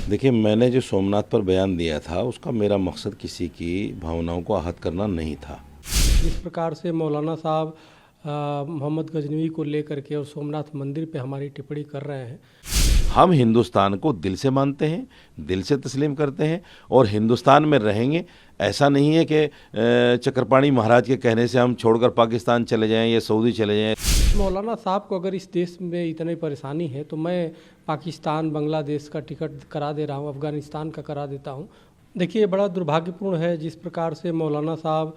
देखिए, मैंने जो सोमनाथ पर बयान दिया था उसका मेरा मकसद किसी की भावनाओं को आहत करना नहीं था। जिस प्रकार से मौलाना साहब मोहम्मद गजनवी को लेकर के और सोमनाथ मंदिर पे हमारी टिप्पणी कर रहे हैं। हम हिंदुस्तान को दिल से मानते हैं, दिल से तस्लीम करते हैं और हिंदुस्तान में रहेंगे। ऐसा नहीं है कि चक्रपाणी महाराज के कहने से हम छोड़कर पाकिस्तान चले जाएं या सऊदी चले जाएं। मौलाना साहब को अगर इस देश में इतनी परेशानी है तो मैं पाकिस्तान, बांग्लादेश का टिकट करा दे रहा हूँ, अफ़गानिस्तान का करा देता हूँ। देखिए, बड़ा दुर्भाग्यपूर्ण है जिस प्रकार से मौलाना साहब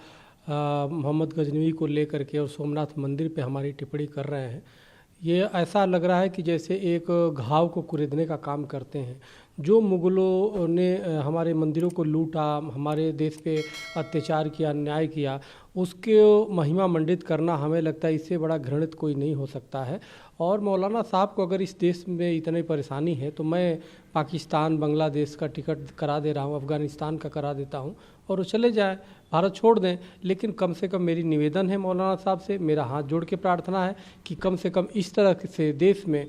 मोहम्मद गजनवी को लेकर के और सोमनाथ मंदिर पे हमारी टिप्पणी कर रहे हैं। ये ऐसा लग रहा है कि जैसे एक घाव को कुरेदने का काम करते हैं। जो मुग़लों ने हमारे मंदिरों को लूटा, हमारे देश पे अत्याचार किया, अन्याय किया, उसके महिमा मंडित करना हमें लगता है इससे बड़ा घृणित कोई नहीं हो सकता है। और मौलाना साहब को अगर इस देश में इतनी परेशानी है तो मैं पाकिस्तान, बांग्लादेश का टिकट करा दे रहा हूँ, अफ़गानिस्तान का करा देता हूँ और वो चले जाए, भारत छोड़ दें। लेकिन कम से कम मेरी निवेदन है मौलाना साहब से, मेरा हाथ जोड़ के प्रार्थना है कि कम से कम इस तरह से देश में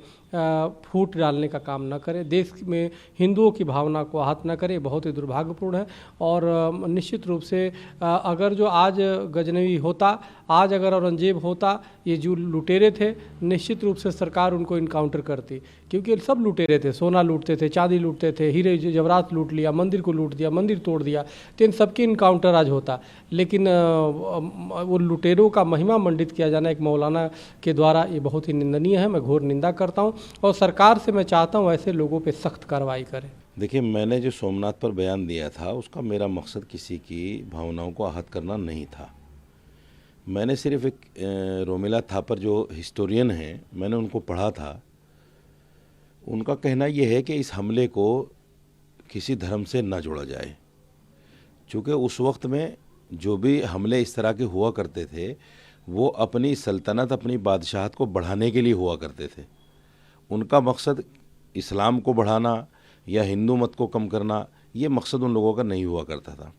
फूट डालने का काम न करें, देश में हिंदुओं की भावना को आहत न करें। बहुत ही दुर्भाग्यपूर्ण है। और निश्चित रूप से अगर जो आज गजनवी होता, आज अगर औरंगजेब होता, ये जो लुटेरे थे, निश्चित रूप से सरकार उनको इनकाउंटर करती, क्योंकि सब लुटेरे थे। सोना लूटते थे, चांदी लूटते थे, हीरे जवाहरात लूट लिया, मंदिर को लूट दिया, मंदिर तोड़ दिया, तो इन सबकी इनकाउंटर आज होता। लेकिन वो लुटेरों का महिमा मंडित किया जाना एक मौलाना के द्वारा, ये बहुत ही निंदनीय है। मैं घोर निंदा करता हूँ और सरकार से मैं चाहता हूँ ऐसे लोगों पे सख्त कार्रवाई करें। देखिए, मैंने जो सोमनाथ पर बयान दिया था उसका मेरा मकसद किसी की भावनाओं को आहत करना नहीं था। मैंने सिर्फ एक रोमिला थापर जो हिस्टोरियन हैं, मैंने उनको पढ़ा था। उनका कहना यह है कि इस हमले को किसी धर्म से न जोड़ा जाए, चूँकि उस वक्त में जो भी हमले इस तरह के हुआ करते थे वो अपनी सल्तनत, अपनी बादशाहत को बढ़ाने के लिए हुआ करते थे। उनका मकसद इस्लाम को बढ़ाना या हिंदू मत को कम करना, ये मकसद उन लोगों का नहीं हुआ करता था।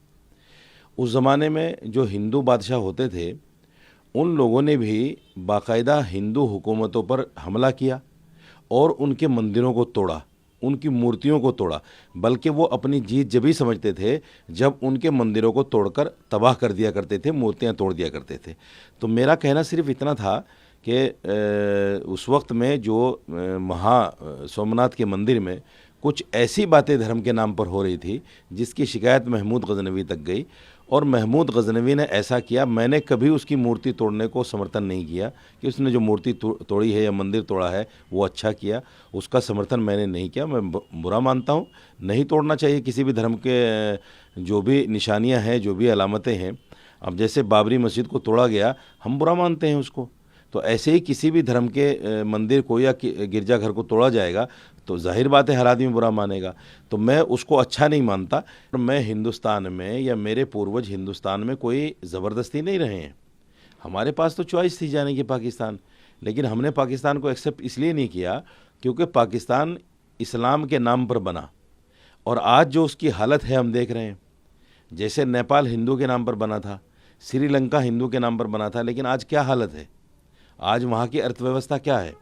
उस ज़माने में जो हिंदू बादशाह होते थे उन लोगों ने भी बाकायदा हिंदू हुकूमतों पर हमला किया और उनके मंदिरों को तोड़ा, उनकी मूर्तियों को तोड़ा। बल्कि वो अपनी जीत जब ही समझते थे जब उनके मंदिरों को तोड़कर तबाह कर दिया करते थे, मूर्तियां तोड़ दिया करते थे। तो मेरा कहना सिर्फ इतना था कि उस वक्त में जो सोमनाथ के मंदिर में कुछ ऐसी बातें धर्म के नाम पर हो रही थी जिसकी शिकायत महमूद गजनवी तक गई और महमूद गजनवी ने ऐसा किया। मैंने कभी उसकी मूर्ति तोड़ने को समर्थन नहीं किया कि उसने जो मूर्ति तोड़ी है या मंदिर तोड़ा है वो अच्छा किया, उसका समर्थन मैंने नहीं किया। मैं बुरा मानता हूँ, नहीं तोड़ना चाहिए किसी भी धर्म के जो भी निशानियाँ हैं, जो भी अलामतें हैं। अब जैसे बाबरी मस्जिद को तोड़ा गया, हम बुरा मानते हैं उसको, तो ऐसे ही किसी भी धर्म के मंदिर को या गिरजाघर को तोड़ा जाएगा तो जाहिर बात है हर आदमी बुरा मानेगा। तो मैं उसको अच्छा नहीं मानता। मैं हिंदुस्तान में या मेरे पूर्वज हिंदुस्तान में कोई ज़बरदस्ती नहीं रहे हैं। हमारे पास तो चॉइस थी जाने की पाकिस्तान, लेकिन हमने पाकिस्तान को एक्सेप्ट इसलिए नहीं किया क्योंकि पाकिस्तान इस्लाम के नाम पर बना और आज जो उसकी हालत है हम देख रहे हैं। जैसे नेपाल हिंदू के नाम पर बना था, श्रीलंका हिंदू के नाम पर बना था, लेकिन आज क्या हालत है, आज वहाँ की अर्थव्यवस्था क्या है,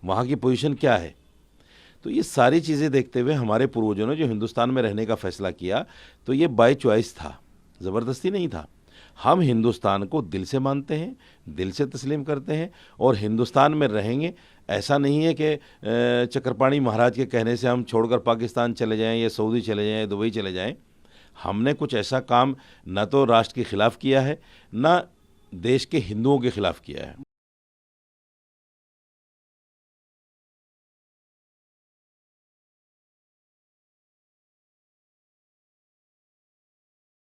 वहाँ की पोजीशन क्या है। तो ये सारी चीज़ें देखते हुए हमारे पूर्वजों ने जो हिंदुस्तान में रहने का फ़ैसला किया तो ये बाय चॉइस था, ज़बरदस्ती नहीं था। हम हिंदुस्तान को दिल से मानते हैं, दिल से तस्लीम करते हैं और हिंदुस्तान में रहेंगे। ऐसा नहीं है कि चक्रपाणी महाराज के कहने से हम छोड़कर पाकिस्तान चले जाएं या सऊदी चले जाएं, दुबई चले जाएं। हमने कुछ ऐसा काम न तो राष्ट्र के ख़िलाफ़ किया है, न देश के हिंदुओं के ख़िलाफ़ किया है।